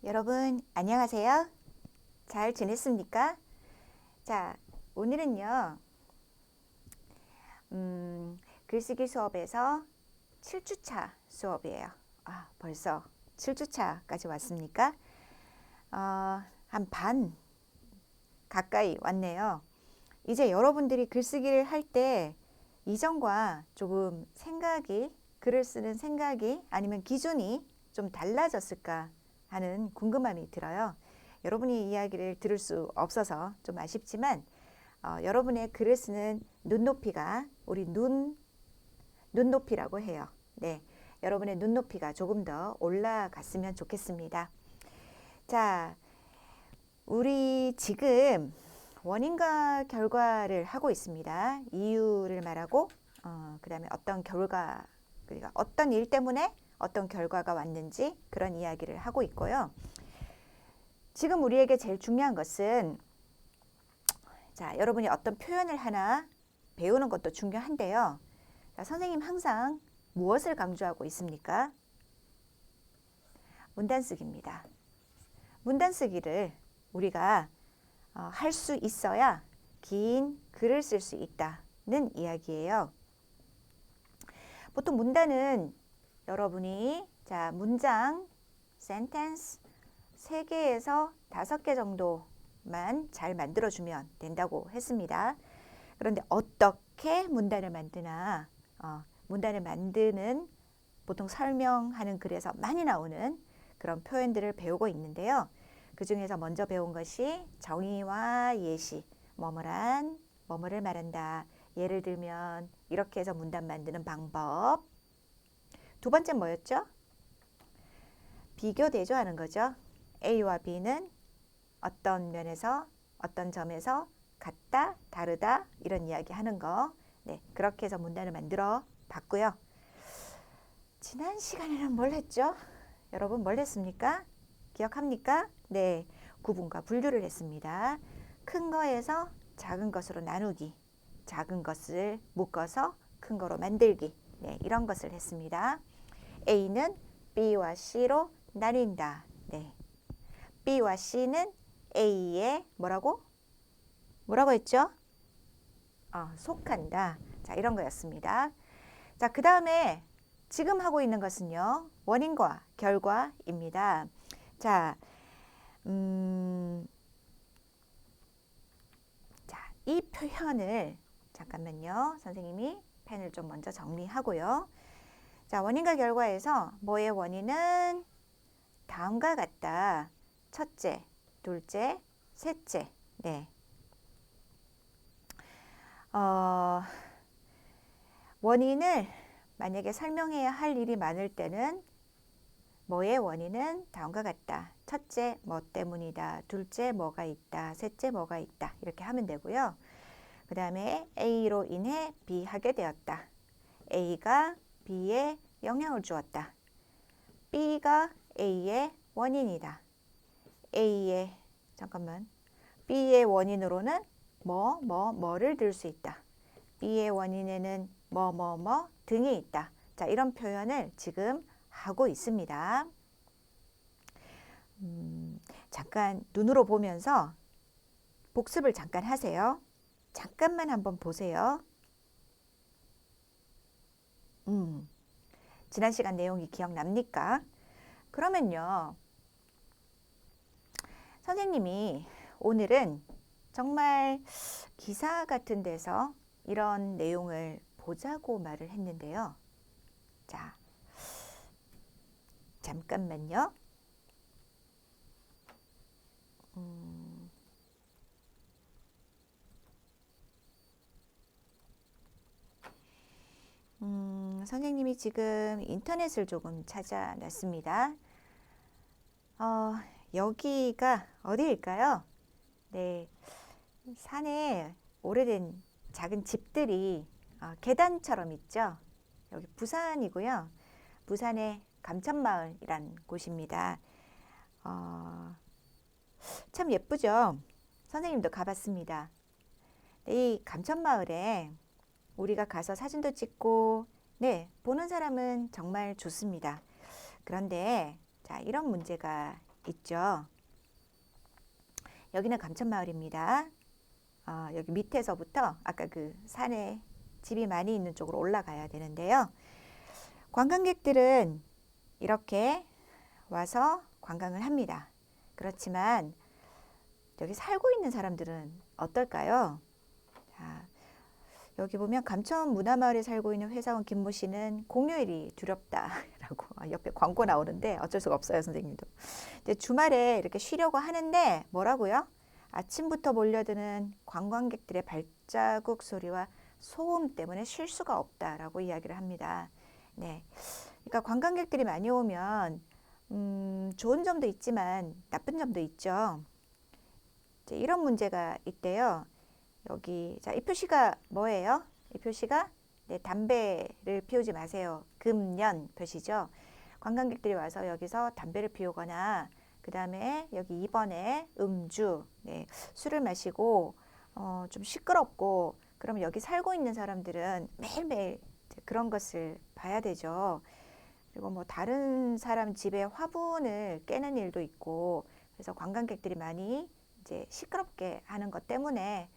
여러분 안녕하세요. 잘 지냈습니까? 자, 오늘은요. 글쓰기 수업에서 7주차 수업이에요. 벌써 7주차까지 왔습니까? 한 반 가까이 왔네요. 이제 여러분들이 글쓰기를 할 때 이전과 조금 생각이, 글을 쓰는 생각이 아니면 기준이 좀 달라졌을까 하는 궁금함이 들어요. 여러분이 이야기를 들을 수 없어서 좀 아쉽지만 여러분의 글을 쓰는 눈높이가 우리 눈높이라고 해요. 네, 여러분의 눈높이가 조금 더 올라갔으면 좋겠습니다. 자, 우리 지금 원인과 결과를 하고 있습니다. 이유를 말하고 그 다음에 어떤 결과, 그러니까 어떤 일 때문에 어떤 결과가 왔는지 그런 이야기를 하고 있고요. 지금 우리에게 제일 중요한 것은 자, 여러분이 어떤 표현을 하나 배우는 것도 중요한데요. 자, 선생님 항상 무엇을 강조하고 있습니까? 문단쓰기입니다. 문단쓰기를 우리가 할 수 있어야 긴 글을 쓸 수 있다는 이야기예요. 보통 문단은 여러분이 자, 문장, 센텐스 3개에서 5개 정도만 잘 만들어주면 된다고 했습니다. 그런데 어떻게 문단을 만드나 문단을 만드는 보통 설명하는 글에서 많이 나오는 그런 표현들을 배우고 있는데요. 그 중에서 먼저 배운 것이 정의와 예시, 뭐뭐란 뭐뭐를 말한다. 예를 들면 이렇게 해서 문단 만드는 방법. 두 번째 뭐였죠? 비교 대조하는 거죠. A와 B는 어떤 면에서 어떤 점에서 같다, 다르다 이런 이야기 하는 거. 네, 그렇게 해서 문단을 만들어 봤고요. 지난 시간에는 뭘 했죠? 여러분 뭘 했습니까? 기억합니까? 네, 구분과 분류를 했습니다. 큰 거에서 작은 것으로 나누기, 작은 것을 묶어서 큰 거로 만들기, 네, 이런 것을 했습니다. A는 B와 C로 나뉜다. 네, B와 C는 A에 뭐라고 했죠? 속한다. 자, 이런 거였습니다. 자, 그 다음에 지금 하고 있는 것은요, 원인과 결과입니다. 자, 자, 이 표현을 잠깐만요. 선생님이 펜을 좀 먼저 정리하고요. 자, 원인과 결과에서 뭐의 원인은 다음과 같다. 첫째, 둘째, 셋째. 네. 원인을 만약에 설명해야 할 일이 많을 때는 뭐의 원인은 다음과 같다. 첫째, 뭐 때문이다. 둘째, 뭐가 있다. 셋째, 뭐가 있다. 이렇게 하면 되고요. 그 다음에 A로 인해 B 하게 되었다. A가 B에 영향을 주었다. B가 A의 원인이다. B의 원인으로는 뭐를 들 수 있다. B의 원인에는 뭐 등이 있다. 자, 이런 표현을 지금 하고 있습니다. 잠깐 눈으로 보면서 복습을 잠깐 하세요. 잠깐만 한번 보세요. 지난 시간 내용이 기억납니까? 그러면요. 선생님이 오늘은 정말 기사 같은 데서 이런 내용을 보자고 말을 했는데요. 자, 잠깐만요. 선생님이 지금 인터넷을 조금 찾아놨습니다. 여기가 어디일까요? 네, 산에 오래된 작은 집들이 계단처럼 있죠. 여기 부산이고요. 부산의 감천마을이란 곳입니다. 참 예쁘죠? 선생님도 가봤습니다. 이 감천마을에 우리가 가서 사진도 찍고 보는 사람은 정말 좋습니다. 그런데 자, 이런 문제가 있죠. 여기는 감천마을입니다. 여기 밑에서부터 아까 그 산에 집이 많이 있는 쪽으로 올라가야 되는데요. 관광객들은 이렇게 와서 관광을 합니다. 그렇지만 여기 살고 있는 사람들은 어떨까요? 자, 여기 보면 감천문화마을에 살고 있는 회사원 김모 씨는 공휴일이 두렵다라고 옆에 광고 나오는데 어쩔 수가 없어요, 선생님도. 이제 주말에 이렇게 쉬려고 하는데 뭐라고요? 아침부터 몰려드는 관광객들의 발자국 소리와 소음 때문에 쉴 수가 없다라고 이야기를 합니다. 네, 그러니까 관광객들이 많이 오면 좋은 점도 있지만 나쁜 점도 있죠. 이제 이런 문제가 있대요. 여기 자, 이 표시가 뭐예요? 이 표시가 네, 담배를 피우지 마세요. 금연 표시죠. 관광객들이 와서 여기서 담배를 피우거나 그 다음에 여기 2번에 음주, 네, 술을 마시고 좀 시끄럽고 그러면 여기 살고 있는 사람들은 매일매일 그런 것을 봐야 되죠. 그리고 뭐 다른 사람 집에 화분을 깨는 일도 있고 그래서 관광객들이 많이 이제 시끄럽게 하는 것 때문에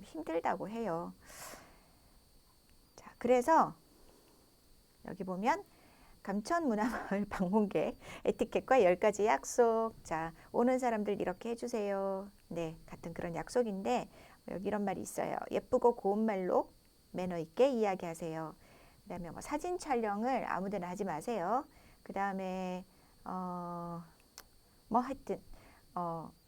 힘들다고 해요. 자, 그래서 여기 보면 감천문화마을 방문객 에티켓과 10가지 약속. 자, 오는 사람들 이렇게 해주세요. 네, 같은 그런 약속인데 여기 이런 말이 있어요. 예쁘고 고운 말로 매너 있게 이야기하세요. 그 다음에 뭐 사진 촬영을 아무데나 하지 마세요. 그 다음에 뭐 하여튼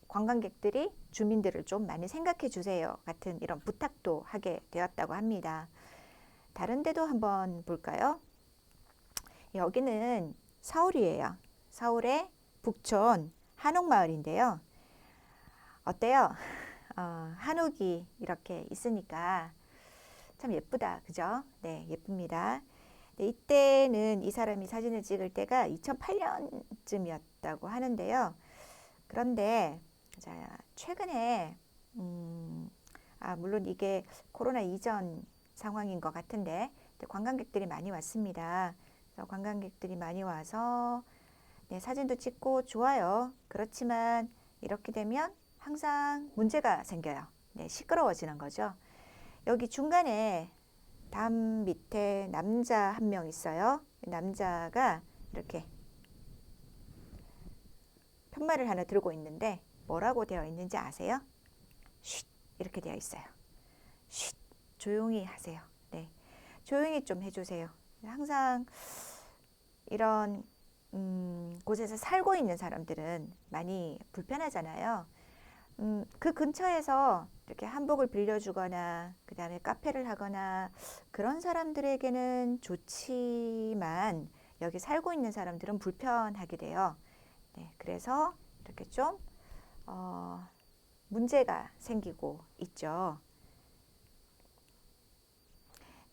관광객들이 주민들을 좀 많이 생각해 주세요. 같은 이런 부탁도 하게 되었다고 합니다. 다른 데도 한번 볼까요? 여기는 서울이에요. 서울의 북촌 한옥마을인데요. 어때요? 한옥이 이렇게 있으니까 참 예쁘다. 그죠? 네, 예쁩니다. 네, 이때는 이 사람이 사진을 찍을 때가 2008년쯤이었다고 하는데요. 그런데 자, 최근에 물론 이게 코로나 이전 상황인 것 같은데 관광객들이 많이 왔습니다. 그래서 관광객들이 많이 와서 네, 사진도 찍고 좋아요. 그렇지만 이렇게 되면 항상 문제가 생겨요. 네, 시끄러워지는 거죠. 여기 중간에 담 밑에 남자 한 명 있어요. 남자가 이렇게 편말을 하나 들고 있는데 뭐라고 되어 있는지 아세요? 쉿 이렇게 되어 있어요. 쉿 조용히 하세요. 네, 조용히 좀 해주세요. 항상 이런 곳에서 살고 있는 사람들은 많이 불편하잖아요. 그 근처에서 이렇게 한복을 빌려주거나 그 다음에 카페를 하거나 그런 사람들에게는 좋지만 여기 살고 있는 사람들은 불편하게 돼요. 네, 그래서 이렇게 좀 문제가 생기고 있죠.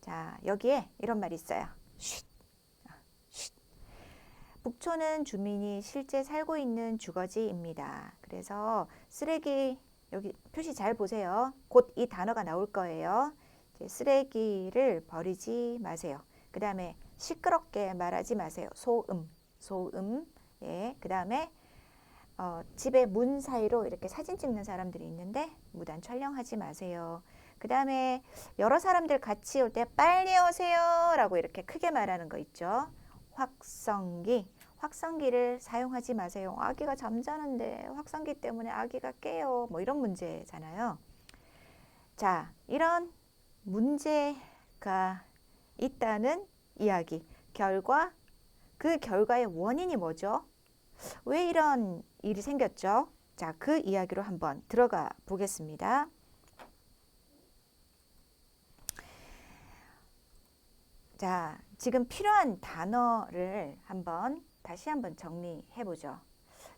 자, 여기에 이런 말이 있어요. 쉿, 쉿. 북촌은 주민이 실제 살고 있는 주거지입니다. 그래서 쓰레기 여기 표시 잘 보세요. 곧 이 단어가 나올 거예요. 이제 쓰레기를 버리지 마세요. 그 다음에 시끄럽게 말하지 마세요. 소음, 소음. 예, 그 다음에 집의 문 사이로 이렇게 사진 찍는 사람들이 있는데 무단 촬영하지 마세요. 그 다음에 여러 사람들 같이 올 때 빨리 오세요 라고 이렇게 크게 말하는 거 있죠. 확성기, 확성기를 사용하지 마세요. 아기가 잠자는데 확성기 때문에 아기가 깨요. 뭐 이런 문제잖아요. 자, 이런 문제가 있다는 이야기. 그 결과의 원인이 뭐죠? 왜 이런 일이 생겼죠? 자, 그 이야기로 한번 들어가 보겠습니다. 자, 지금 필요한 단어를 다시 한번 정리해 보죠.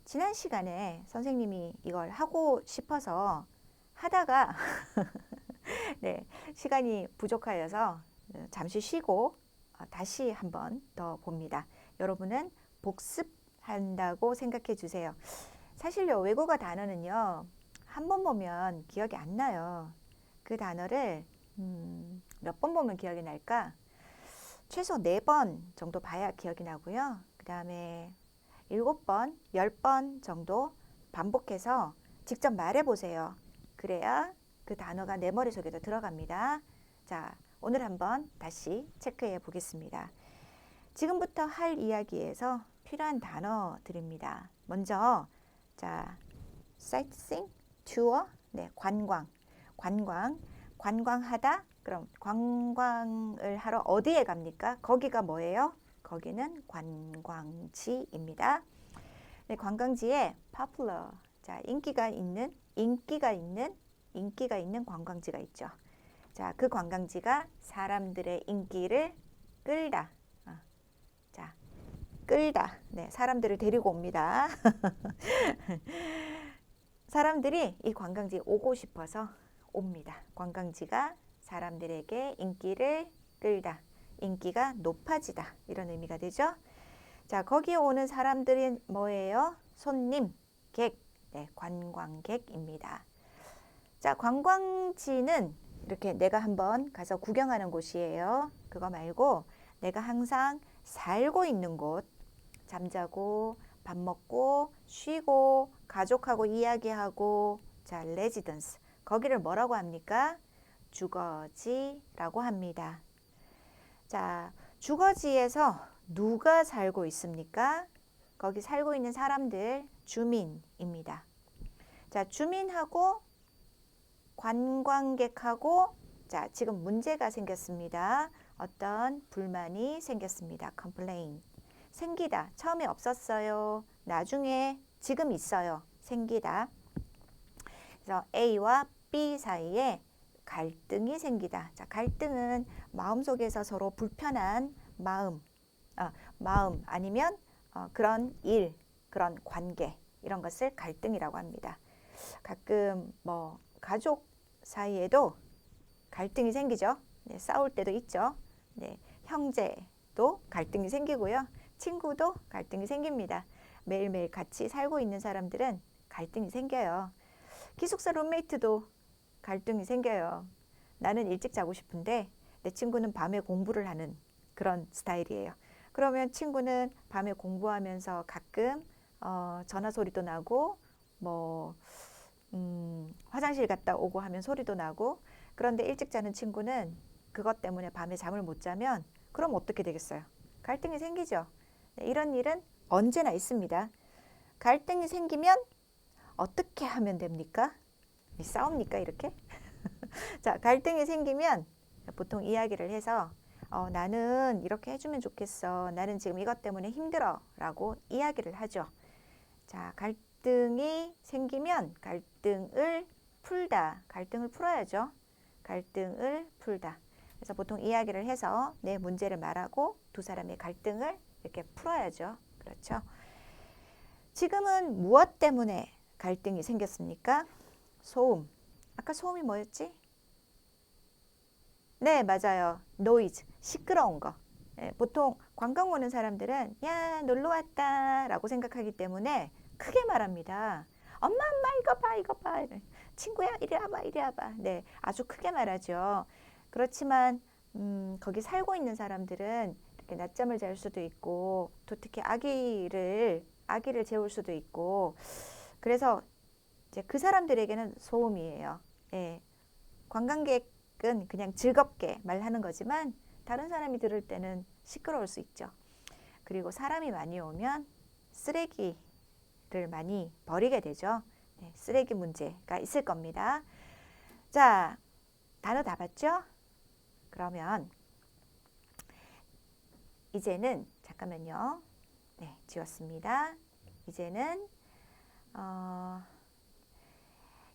지난 시간에 선생님이 이걸 하고 싶어서 하다가 네, 시간이 부족하여서 잠시 쉬고 다시 한번 더 봅니다. 여러분은 복습한다고 생각해 주세요. 사실요, 외국어 단어는요, 한 번 보면 기억이 안 나요. 그 단어를 몇 번 보면 기억이 날까? 최소 4번 정도 봐야 기억이 나고요. 그 다음에 7번, 10번 정도 반복해서 직접 말해 보세요. 그래야 그 단어가 내 머릿속에도 들어갑니다. 자, 오늘 한번 다시 체크해 보겠습니다. 지금부터 할 이야기에서 필요한 단어들입니다. 먼저 자, sightseeing, tour, 네, 관광하다. 그럼 관광을 하러 어디에 갑니까? 거기가 뭐예요? 거기는 관광지입니다. 네, 관광지에 popular, 자, 인기가 있는 관광지가 있죠. 자, 그 관광지가 사람들의 인기를 끌다. 자, 끌다. 네, 사람들을 데리고 옵니다. 사람들이 이 관광지에 오고 싶어서 옵니다. 관광지가 사람들에게 인기를 끌다. 인기가 높아지다. 이런 의미가 되죠. 자, 거기에 오는 사람들이 뭐예요? 손님, 객, 네, 관광객입니다. 자, 관광지는 이렇게 내가 한번 가서 구경하는 곳이에요. 그거 말고 내가 항상 살고 있는 곳, 잠자고 밥 먹고 쉬고 가족하고 이야기하고, 자, 레지던스, 거기를 뭐라고 합니까? 주거지라고 합니다. 자, 주거지에서 누가 살고 있습니까? 거기 살고 있는 사람들, 주민입니다. 자, 주민하고 관광객하고, 자, 지금 문제가 생겼습니다. 어떤 불만이 생겼습니다. complain. 생기다. 처음에 없었어요. 나중에 지금 있어요. 생기다. 그래서 A와 B 사이에 갈등이 생기다. 자, 갈등은 마음속에서 서로 불편한 마음 아니면 그런 일, 그런 관계, 이런 것을 갈등이라고 합니다. 가끔 뭐 가족 사이에도 갈등이 생기죠. 네, 싸울 때도 있죠. 네, 형제도 갈등이 생기고요. 친구도 갈등이 생깁니다. 매일매일 같이 살고 있는 사람들은 갈등이 생겨요. 기숙사 룸메이트도 갈등이 생겨요. 나는 일찍 자고 싶은데 내 친구는 밤에 공부를 하는 그런 스타일이에요. 그러면 친구는 밤에 공부하면서 가끔 전화 소리도 나고 뭐 화장실 갔다 오고 하면 소리도 나고, 그런데 일찍 자는 친구는 그것 때문에 밤에 잠을 못 자면 그럼 어떻게 되겠어요? 갈등이 생기죠. 네, 이런 일은 언제나 있습니다. 갈등이 생기면 어떻게 하면 됩니까? 싸웁니까 이렇게? 자, 갈등이 생기면 보통 이야기를 해서 나는 이렇게 해주면 좋겠어. 나는 지금 이것 때문에 힘들어. 라고 이야기를 하죠. 자, 갈등이 생기면 갈등을 풀다. 갈등을 풀어야죠. 갈등을 풀다. 그래서 보통 이야기를 해서 내 문제를 말하고 두 사람의 갈등을 이렇게 풀어야죠. 그렇죠. 지금은 무엇 때문에 갈등이 생겼습니까? 소음. 아까 소음이 뭐였지? 네, 맞아요. 노이즈, 시끄러운 거. 예, 보통 관광 오는 사람들은 야, 놀러 왔다 라고 생각하기 때문에 크게 말합니다. 엄마, 이거 봐, 이거 봐. 친구야, 이리 와봐, 이리 와봐. 네, 아주 크게 말하죠. 그렇지만 거기 살고 있는 사람들은 이렇게 낮잠을 잘 수도 있고, 또 특히 아기를 재울 수도 있고, 그래서 이제 그 사람들에게는 소음이에요. 예, 관광객은 그냥 즐겁게 말하는 거지만 다른 사람이 들을 때는 시끄러울 수 있죠. 그리고 사람이 많이 오면 쓰레기를 많이 버리게 되죠. 네, 쓰레기 문제가 있을 겁니다. 자, 단어 다 봤죠? 그러면 이제는 잠깐만요. 네, 지웠습니다. 이제는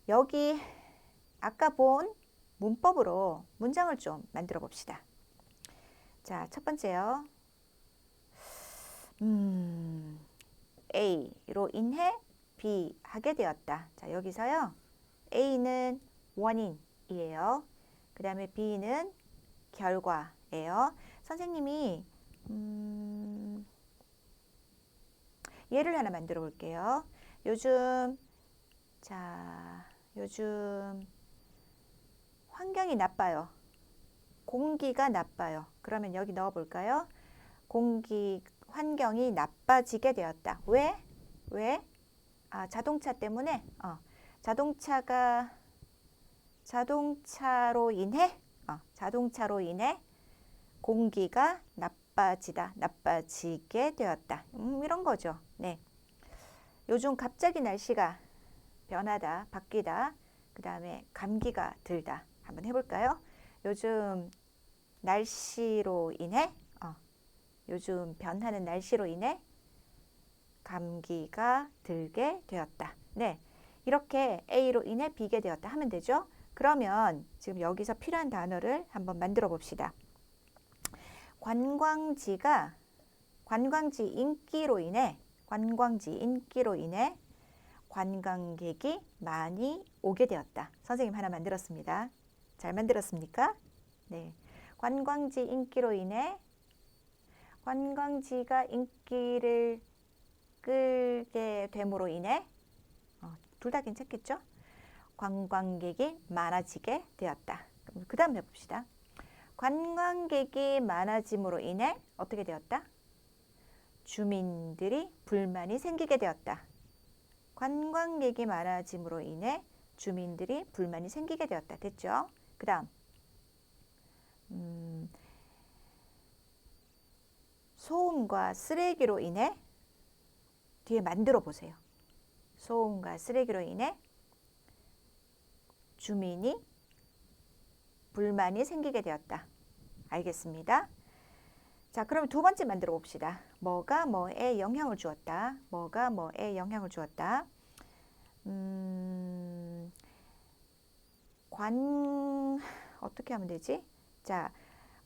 여기 아까 본 문법으로 문장을 좀 만들어 봅시다. 자, 첫 번째요. A로 인해 B 하게 되었다. 자, 여기서요. A는 원인이에요. 그 다음에 B는 결과예요. 선생님이 예를 하나 만들어 볼게요. 요즘 환경이 나빠요. 공기가 나빠요. 그러면 여기 넣어 볼까요? 환경이 나빠지게 되었다. 왜? 왜? 아, 자동차 때문에? 자동차로 인해 공기가 나빠지게 되었다. 이런 거죠. 네. 요즘 갑자기 날씨가 변하다, 바뀌다. 그 다음에 감기가 들다. 한번 해볼까요? 요즘 날씨로 인해, 요즘 변하는 날씨로 인해 감기가 들게 되었다. 네. 이렇게 A로 인해 B게 되었다 하면 되죠. 그러면 지금 여기서 필요한 단어를 한번 만들어 봅시다. 관광지 인기로 인해 관광객이 많이 오게 되었다. 선생님 하나 만들었습니다. 잘 만들었습니까? 네. 관광지 인기로 인해 관광지가 인기를 끌게 됨으로 인해 둘 다 괜찮겠죠? 관광객이 많아지게 되었다. 그 다음 해봅시다. 관광객이 많아짐으로 인해 어떻게 되었다? 주민들이 불만이 생기게 되었다. 관광객이 많아짐으로 인해 주민들이 불만이 생기게 되었다. 됐죠? 그 다음 소음과 쓰레기로 인해 뒤에 만들어 보세요. 소음과 쓰레기로 인해 주민이 불만이 생기게 되었다. 알겠습니다. 자, 그럼 두 번째 만들어 봅시다. 뭐가 뭐에 영향을 주었다. 뭐가 뭐에 영향을 주었다. 어떻게 하면 되지? 자,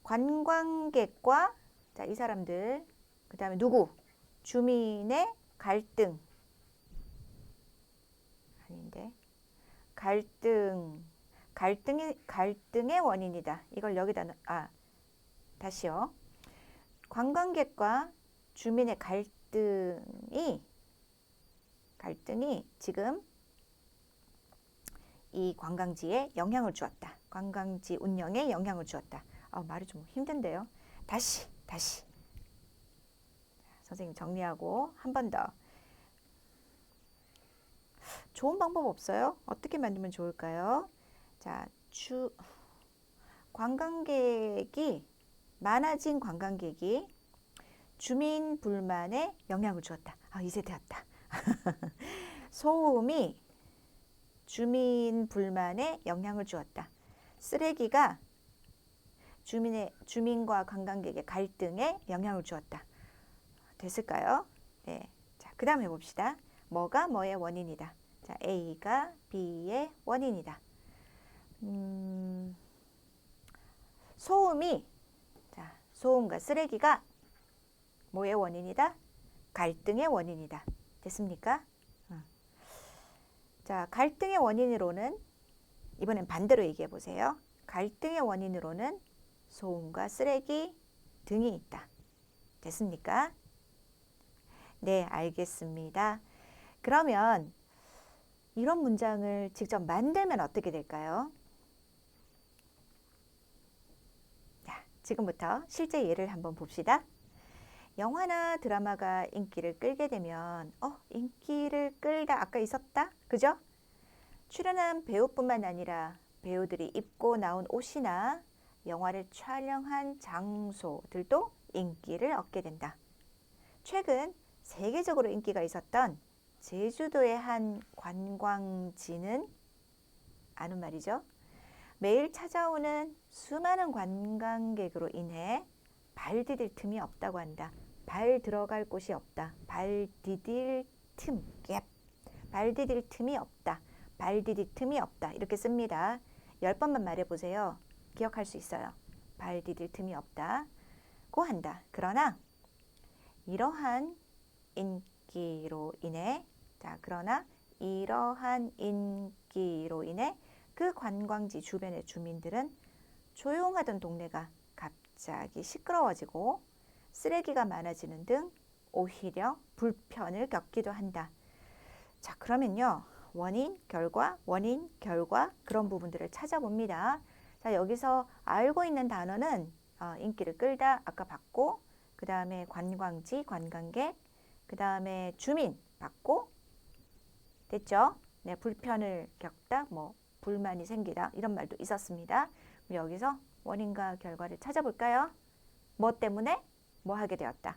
관광객과 자, 이 사람들, 그 다음에 누구? 주민의 갈등. 아닌데. 갈등의 원인이다. 이걸 여기다, 다시요. 관광객과 주민의 갈등이 지금 이 관광지에 영향을 주었다. 관광지 운영에 영향을 주었다. 말이 좀 힘든데요. 다시. 선생님 정리하고 한 번 더. 좋은 방법 없어요? 어떻게 만들면 좋을까요? 자, 많아진 관광객이 주민 불만에 영향을 주었다. 이제 되었다. 소음이 주민 불만에 영향을 주었다. 쓰레기가 주민과 관광객의 갈등에 영향을 주었다. 됐을까요? 네. 자, 그 다음 해봅시다. 뭐가 뭐의 원인이다. 자, A가 B의 원인이다. 소음과 쓰레기가 뭐의 원인이다? 갈등의 원인이다. 됐습니까? 자, 갈등의 원인으로는 이번엔 반대로 얘기해 보세요. 갈등의 원인으로는 소음과 쓰레기 등이 있다. 됐습니까? 네, 알겠습니다. 그러면 이런 문장을 직접 만들면 어떻게 될까요? 자, 지금부터 실제 예를 한번 봅시다. 영화나 드라마가 인기를 끌게 되면 인기를 끌다 아까 있었다? 그죠? 출연한 배우뿐만 아니라 배우들이 입고 나온 옷이나 영화를 촬영한 장소들도 인기를 얻게 된다. 최근 세계적으로 인기가 있었던 제주도의 한 관광지는 아는 말이죠. 매일 찾아오는 수많은 관광객으로 인해 발 디딜 틈이 없다고 한다. 발 들어갈 곳이 없다. 발 디딜 틈이 없다. 발 디딜 틈이 없다. 이렇게 씁니다. 10번만 말해보세요. 기억할 수 있어요. 발 디딜 틈이 없다고 한다. 그러나 이러한 인기로 인해 그 관광지 주변의 주민들은 조용하던 동네가 갑자기 시끄러워지고 쓰레기가 많아지는 등 오히려 불편을 겪기도 한다. 자, 그러면요. 원인, 결과 그런 부분들을 찾아봅니다. 자, 여기서 알고 있는 단어는 인기를 끌다 아까 봤고 그 다음에 관광지, 관광객, 그 다음에 주민 받고 됐죠? 네, 불편을 겪다, 뭐 불만이 생기다 이런 말도 있었습니다. 그럼 여기서 원인과 결과를 찾아볼까요? 뭐 때문에 뭐 하게 되었다.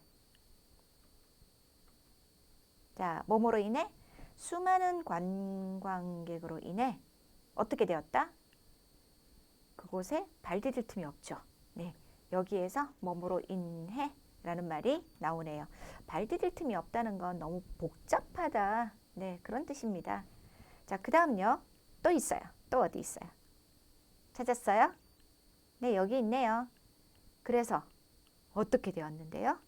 자, 뭐뭐로 인해 수많은 관광객으로 인해 어떻게 되었다? 그곳에 발 디딜 틈이 없죠. 네, 여기에서 뭐뭐로 인해 라는 말이 나오네요. 발 디딜 틈이 없다는 건 너무 복잡하다. 네, 그런 뜻입니다. 자, 그 다음요. 또 있어요. 또 어디 있어요? 찾았어요? 네, 여기 있네요. 그래서 어떻게 되었는데요?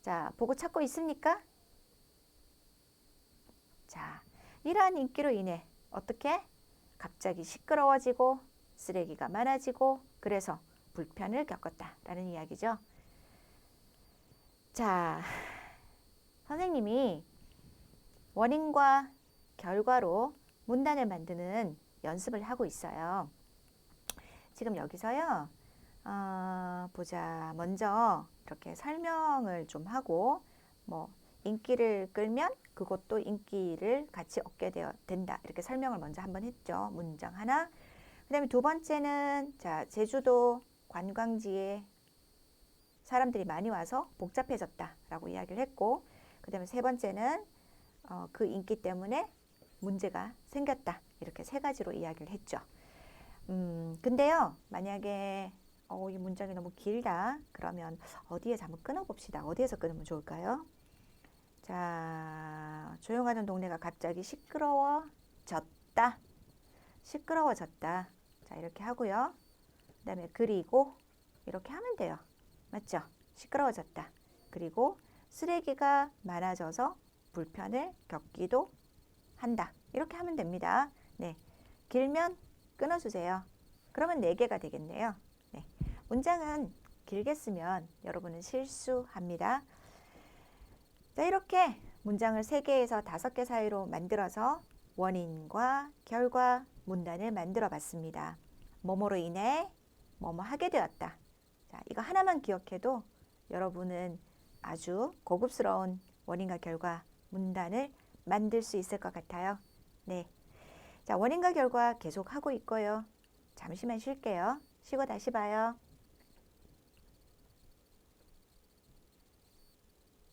자, 보고 찾고 있습니까? 자, 이러한 인기로 인해 어떻게? 갑자기 시끄러워지고 쓰레기가 많아지고 그래서 불편을 겪었다라는 이야기죠. 자, 선생님이 원인과 결과로 문단을 만드는 연습을 하고 있어요. 지금 여기서요. 보자. 먼저 이렇게 설명을 좀 하고 뭐 인기를 끌면 그것도 인기를 같이 얻게 된다. 이렇게 설명을 먼저 한번 했죠. 문장 하나. 그 다음에 두 번째는 자, 제주도 관광지에 사람들이 많이 와서 복잡해졌다라고 이야기를 했고 그 다음에 세 번째는 그 인기 때문에 문제가 생겼다. 이렇게 세 가지로 이야기를 했죠. 근데요. 만약에 이 문장이 너무 길다. 그러면 어디에서 한번 끊어봅시다. 어디에서 끊으면 좋을까요? 자, 조용하던 동네가 갑자기 시끄러워졌다. 시끄러워졌다. 자, 이렇게 하고요. 그 다음에 그리고 이렇게 하면 돼요. 맞죠? 시끄러워졌다. 그리고 쓰레기가 많아져서 불편을 겪기도 한다. 이렇게 하면 됩니다. 네, 길면 끊어주세요. 그러면 4개가 되겠네요. 네, 문장은 길게 쓰면 여러분은 실수합니다. 자, 이렇게 문장을 3개에서 5개 사이로 만들어서 원인과 결과 문단을 만들어 봤습니다. 뭐뭐로 인해 뭐뭐 하게 되었다. 자, 이거 하나만 기억해도 여러분은 아주 고급스러운 원인과 결과 문단을 만들 수 있을 것 같아요. 네. 자, 원인과 결과 계속 하고 있고요. 잠시만 쉴게요. 쉬고 다시 봐요.